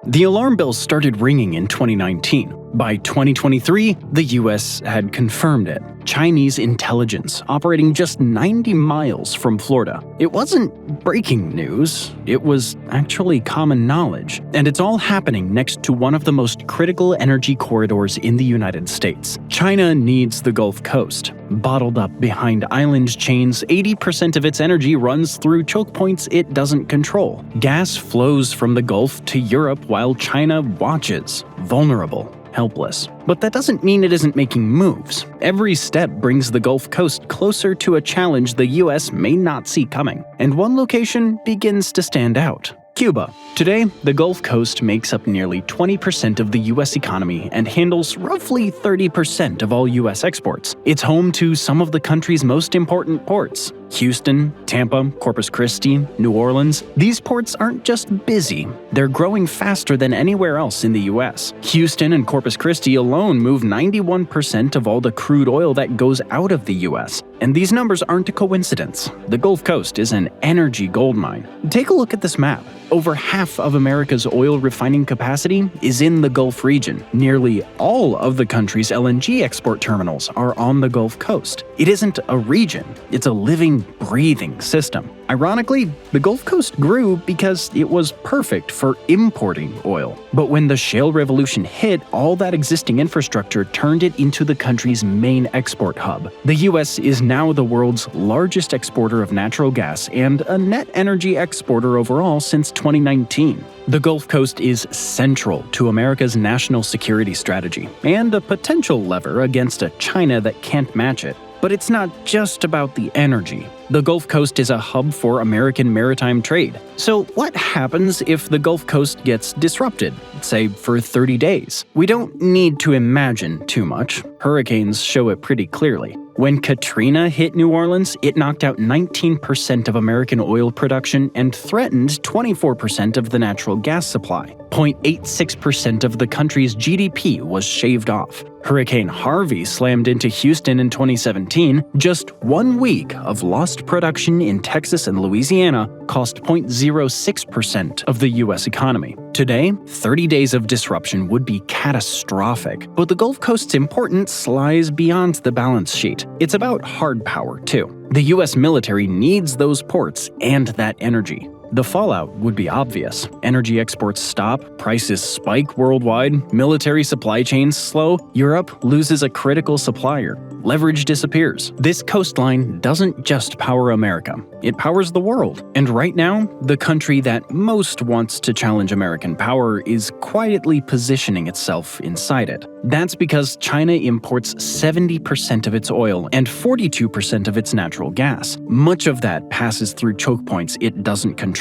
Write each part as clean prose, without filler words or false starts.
The alarm bells started ringing in 2019. By 2023, the US had confirmed it. Chinese intelligence operating just 90 miles from Florida. It wasn't breaking news, it was actually common knowledge. And it's all happening next to one of the most critical energy corridors in the United States. China needs the Gulf Coast. Bottled up behind island chains, 80% of its energy runs through chokepoints it doesn't control. Gas flows from the Gulf to Europe while China watches, vulnerable, helpless. But that doesn't mean it isn't making moves. Every step brings the Gulf Coast closer to a challenge the US may not see coming. And one location begins to stand out: Cuba. Today, the Gulf Coast makes up nearly 20% of the US economy and handles roughly 30% of all US exports. It's home to some of the country's most important ports: Houston, Tampa, Corpus Christi, New Orleans. These ports aren't just busy, they're growing faster than anywhere else in the US. Houston and Corpus Christi alone move 91% of all the crude oil that goes out of the US. And these numbers aren't a coincidence. The Gulf Coast is an energy goldmine. Take a look at this map. Over half of America's oil refining capacity is in the Gulf region. Nearly all of the country's LNG export terminals are on the Gulf Coast. It isn't a region, it's a living, breathing system. Ironically, the Gulf Coast grew because it was perfect for importing oil. But when the shale revolution hit, all that existing infrastructure turned it into the country's main export hub. The US is now the world's largest exporter of natural gas and a net energy exporter overall since 2019. The Gulf Coast is central to America's national security strategy and a potential lever against a China that can't match it. But it's not just about the energy. The Gulf Coast is a hub for American maritime trade. So what happens if the Gulf Coast gets disrupted, say for 30 days? We don't need to imagine too much. Hurricanes show it pretty clearly. When Katrina hit New Orleans, it knocked out 19% of American oil production and threatened 24% of the natural gas supply. 0.86% of the country's GDP was shaved off. Hurricane Harvey slammed into Houston in 2017. Just 1 week of lost production in Texas and Louisiana cost 0.06% of the US economy. Today, 30 days of disruption would be catastrophic. But the Gulf Coast's importance lies beyond the balance sheet. It's about hard power, too. The US military needs those ports and that energy. The fallout would be obvious. Energy exports stop, prices spike worldwide, military supply chains slow, Europe loses a critical supplier, leverage disappears. This coastline doesn't just power America, it powers the world. And right now, the country that most wants to challenge American power is quietly positioning itself inside it. That's because China imports 70% of its oil and 42% of its natural gas. Much of that passes through chokepoints it doesn't control.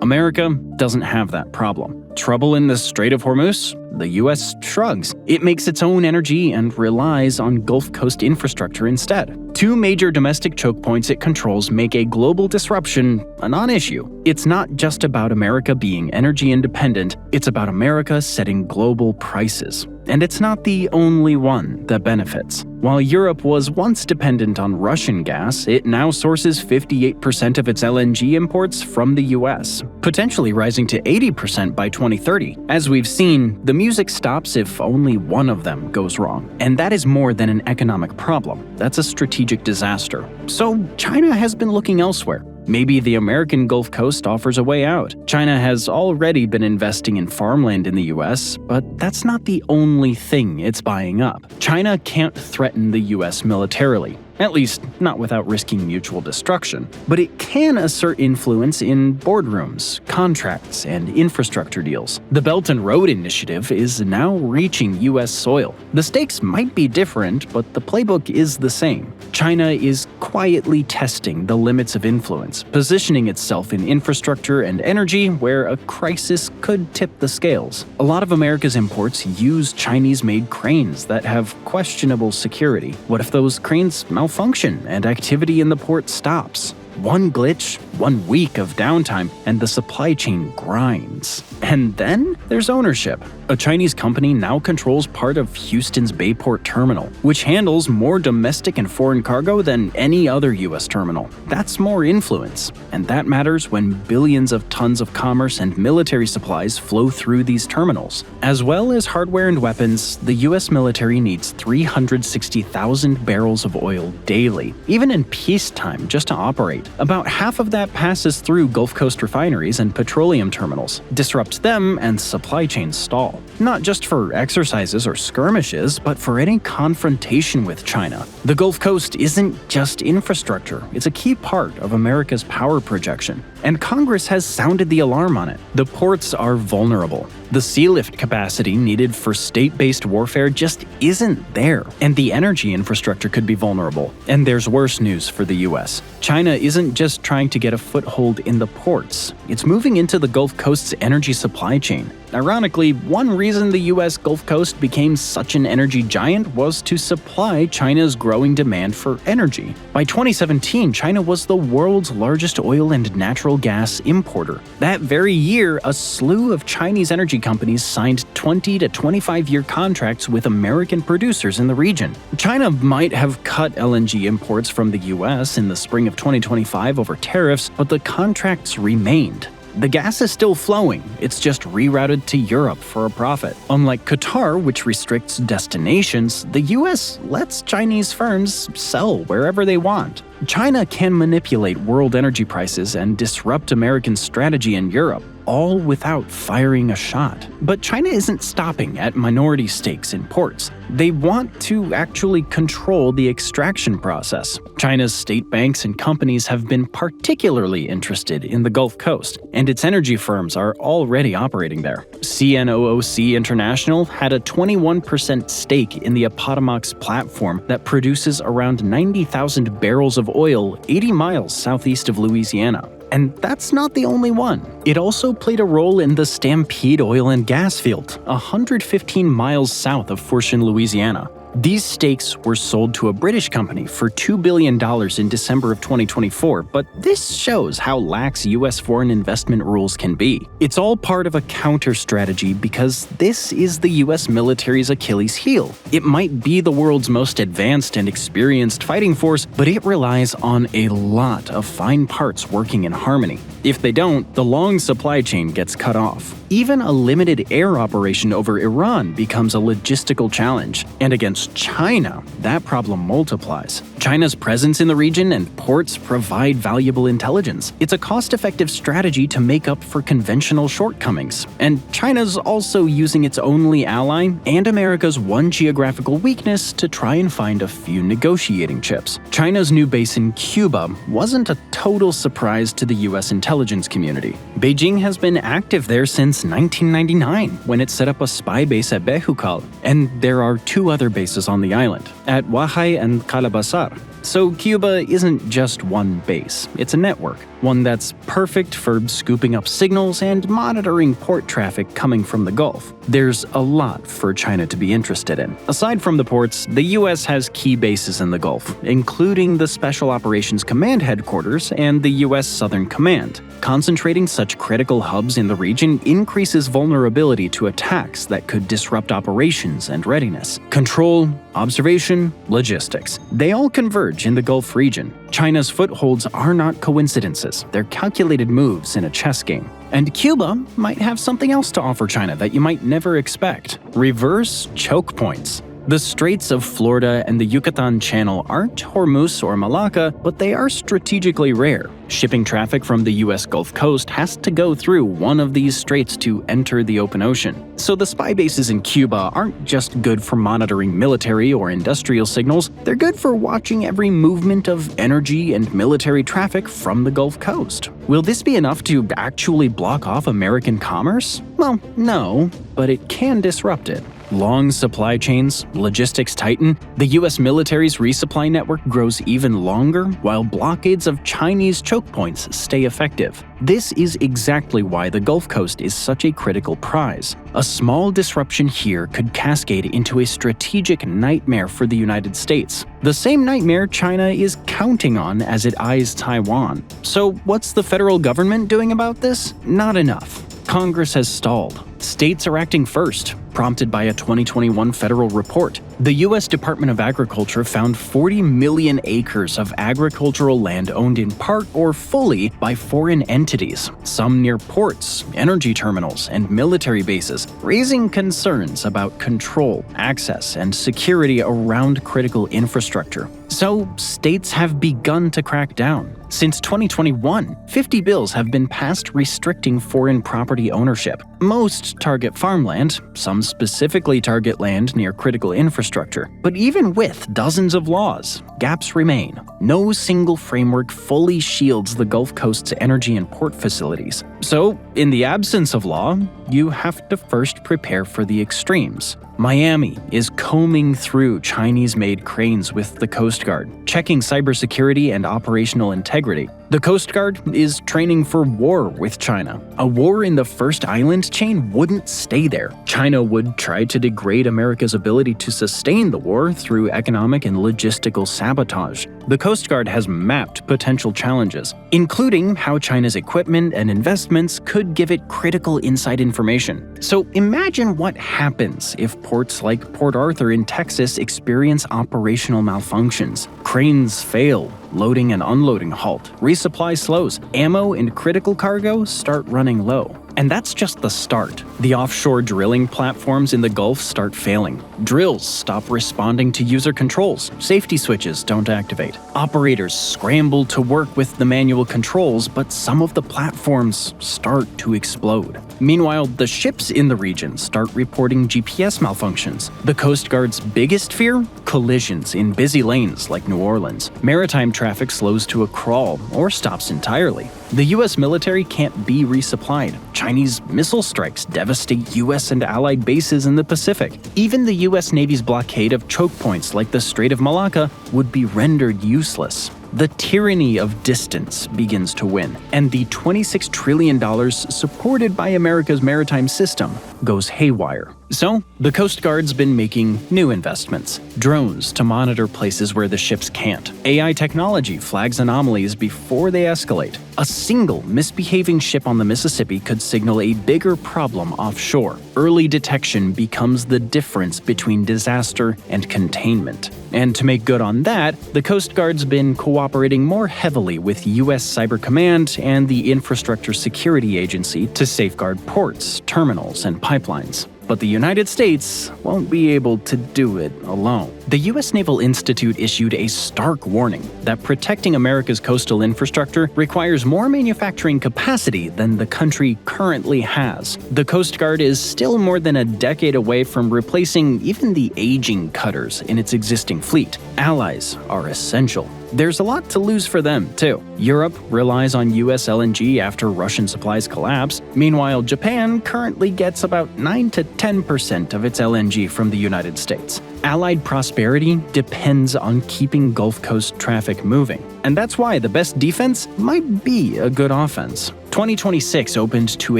America doesn't have that problem. Trouble in the Strait of Hormuz? The US shrugs. It makes its own energy and relies on Gulf Coast infrastructure instead. Two major domestic chokepoints it controls make a global disruption a non-issue. It's not just about America being energy independent, it's about America setting global prices. And it's not the only one that benefits. While Europe was once dependent on Russian gas, it now sources 58% of its LNG imports from the US, potentially rising to 80% by 2030. As we've seen, the music stops if only one of them goes wrong. And that is more than an economic problem. That's a strategic disaster. So China has been looking elsewhere. Maybe the American Gulf Coast offers a way out. China has already been investing in farmland in the US, but that's not the only thing it's buying up. China can't threaten the US militarily. At least, not without risking mutual destruction. But it can assert influence in boardrooms, contracts, and infrastructure deals. The Belt and Road Initiative is now reaching US soil. The stakes might be different, but the playbook is the same. China is quietly testing the limits of influence, positioning itself in infrastructure and energy where a crisis could tip the scales. A lot of America's imports use Chinese-made cranes that have questionable security. What if those cranes malfunction and activity in the port stops? One glitch, 1 week of downtime, and the supply chain grinds. And then there's ownership. A Chinese company now controls part of Houston's Bayport terminal, which handles more domestic and foreign cargo than any other US terminal. That's more influence, and that matters when billions of tons of commerce and military supplies flow through these terminals. As well as hardware and weapons, the US military needs 360,000 barrels of oil daily, even in peacetime, just to operate. About half of that passes through Gulf Coast refineries and petroleum terminals, disrupts them, and supply chains stall. Not just for exercises or skirmishes, but for any confrontation with China. The Gulf Coast isn't just infrastructure, it's a key part of America's power projection. And Congress has sounded the alarm on it. The ports are vulnerable. The sea lift capacity needed for state-based warfare just isn't there, and the energy infrastructure could be vulnerable. And there's worse news for the US. China isn't just trying to get a foothold in the ports, it's moving into the Gulf Coast's energy supply chain. Ironically, one reason the US Gulf Coast became such an energy giant was to supply China's growing demand for energy. By 2017, China was the world's largest oil and natural gas importer. That very year, a slew of Chinese energy companies signed 20 to 25-year contracts with American producers in the region. China might have cut LNG imports from the US in the spring of 2025 over tariffs, but the contracts remained. The gas is still flowing, it's just rerouted to Europe for a profit. Unlike Qatar, which restricts destinations, the US lets Chinese firms sell wherever they want. China can manipulate world energy prices and disrupt American strategy in Europe, all without firing a shot. But China isn't stopping at minority stakes in ports. They want to actually control the extraction process. China's state banks and companies have been particularly interested in the Gulf Coast, and its energy firms are already operating there. CNOOC International had a 21% stake in the Appomattox platform that produces around 90,000 barrels of oil 80 miles southeast of Louisiana. And that's not the only one. It also played a role in the Stampede oil and gas field, 115 miles south of Fortune, Louisiana. These stakes were sold to a British company for $2 billion in December of 2024, but this shows how lax US foreign investment rules can be. It's all part of a counter-strategy because this is the US military's Achilles heel. It might be the world's most advanced and experienced fighting force, but it relies on a lot of fine parts working in harmony. If they don't, the long supply chain gets cut off. Even a limited air operation over Iran becomes a logistical challenge, and against China, that problem multiplies. China's presence in the region and ports provide valuable intelligence. It's a cost-effective strategy to make up for conventional shortcomings. And China's also using its only ally and America's one geographical weakness to try and find a few negotiating chips. China's new base in Cuba wasn't a total surprise to the US intelligence community. Beijing has been active there since 1999, when it set up a spy base at Bejucal, and there are 2 other bases on the island, at Wahai and Calabasar. So Cuba isn't just one base, it's a network, one that's perfect for scooping up signals and monitoring port traffic coming from the Gulf. There's a lot for China to be interested in. Aside from the ports, the US has key bases in the Gulf, including the Special Operations Command Headquarters and the US Southern Command. Concentrating such critical hubs in the region increases vulnerability to attacks that could disrupt operations and readiness. Control, observation, logistics. They all converge in the Gulf region. China's footholds are not coincidences, they're calculated moves in a chess game. And Cuba might have something else to offer China that you might never expect. Reverse choke points. The Straits of Florida and the Yucatan Channel aren't Hormuz or Malacca, but they are strategically rare. Shipping traffic from the US Gulf Coast has to go through one of these straits to enter the open ocean. So the spy bases in Cuba aren't just good for monitoring military or industrial signals, they're good for watching every movement of energy and military traffic from the Gulf Coast. Will this be enough to actually block off American commerce? Well, no, but it can disrupt it. long supply chains, logistics tighten, the US military's resupply network grows even longer, while blockades of Chinese choke points stay effective. This is exactly why the Gulf Coast is such a critical prize. A small disruption here could cascade into a strategic nightmare for the United States. The same nightmare China is counting on as it eyes Taiwan. So what's the federal government doing about this? Not enough. Congress has stalled. States are acting first, prompted by a 2021 federal report. The U.S. Department of Agriculture found 40 million acres of agricultural land owned in part or fully by foreign entities, some near ports, energy terminals, and military bases, raising concerns about control, access, and security around critical infrastructure. So, states have begun to crack down. Since 2021, 50 bills have been passed restricting foreign property ownership. Most target farmland, some specifically target land near critical infrastructure. But even with dozens of laws, gaps remain. No single framework fully shields the Gulf Coast's energy and port facilities. So, in the absence of law, you have to first prepare for the extremes. Miami is combing through Chinese-made cranes with the Coast Guard, checking cybersecurity and operational integrity. The Coast Guard is training for war with China. A war in the first island chain wouldn't stay there. China would try to degrade America's ability to sustain the war through economic and logistical sabotage. The Coast Guard has mapped potential challenges, including how China's equipment and investments could give it critical inside information. So imagine what happens if ports like Port Arthur in Texas experience operational malfunctions. Cranes fail, loading and unloading halt, resupply slows, ammo and critical cargo start running low. And that's just the start. The offshore drilling platforms in the Gulf start failing. Drills stop responding to user controls. Safety switches don't activate. Operators scramble to work with the manual controls, but some of the platforms start to explode. Meanwhile, the ships in the region start reporting GPS malfunctions. The Coast Guard's biggest fear? Collisions in busy lanes like New Orleans. Maritime traffic slows to a crawl or stops entirely. The US military can't be resupplied. Chinese missile strikes devastate US and allied bases in the Pacific. Even the US Navy's blockade of choke points like the Strait of Malacca would be rendered useless. The tyranny of distance begins to win, and the $26 trillion supported by America's maritime system goes haywire. So, the Coast Guard's been making new investments. Drones to monitor places where the ships can't. AI technology flags anomalies before they escalate. A single misbehaving ship on the Mississippi could signal a bigger problem offshore. Early detection becomes the difference between disaster and containment. And to make good on that, the Coast Guard's been cooperating more heavily with U.S. Cyber Command and the Infrastructure Security Agency to safeguard ports, terminals, and pipelines. But the United States won't be able to do it alone. The U.S. Naval Institute issued a stark warning that protecting America's coastal infrastructure requires more manufacturing capacity than the country currently has. The Coast Guard is still more than a decade away from replacing even the aging cutters in its existing fleet. Allies are essential. There's a lot to lose for them, too. Europe relies on US LNG after Russian supplies collapse. Meanwhile, Japan currently gets about 9 to 10% of its LNG from the United States. Allied prosperity depends on keeping Gulf Coast traffic moving. And that's why the best defense might be a good offense. 2026 opened to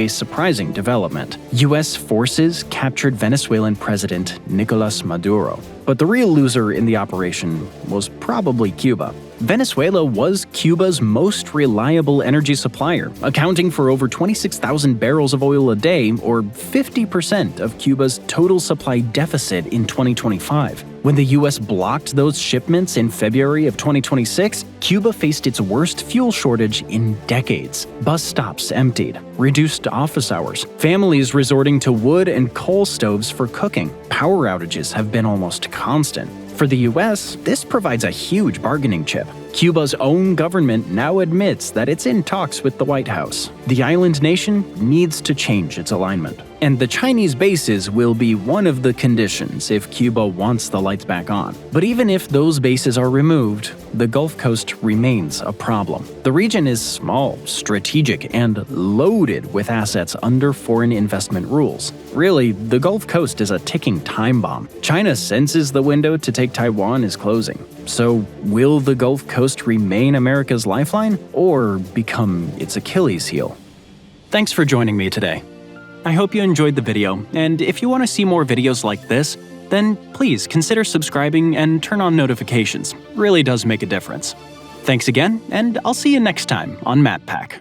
a surprising development. US forces captured Venezuelan President Nicolas Maduro. But the real loser in the operation was probably Cuba. Venezuela was Cuba's most reliable energy supplier, accounting for over 26,000 barrels of oil a day, or 50% of Cuba's total supply deficit in 2025. When the US blocked those shipments in February of 2026, Cuba faced its worst fuel shortage in decades. Bus stops emptied, reduced office hours, families resorting to wood and coal stoves for cooking. Power outages have been almost constant. For the US, this provides a huge bargaining chip. Cuba's own government now admits that it's in talks with the White House. The island nation needs to change its alignment. And the Chinese bases will be one of the conditions if Cuba wants the lights back on. But even if those bases are removed, the Gulf Coast remains a problem. The region is small, strategic, and loaded with assets under foreign investment rules. Really, the Gulf Coast is a ticking time bomb. China senses the window to take Taiwan is closing. So, will the Gulf Coast remain America's lifeline or become its Achilles heel? Thanks for joining me today. I hope you enjoyed the video, and if you want to see more videos like this, then please consider subscribing and turn on notifications. It really does make a difference. Thanks again, and I'll see you next time on MatPack.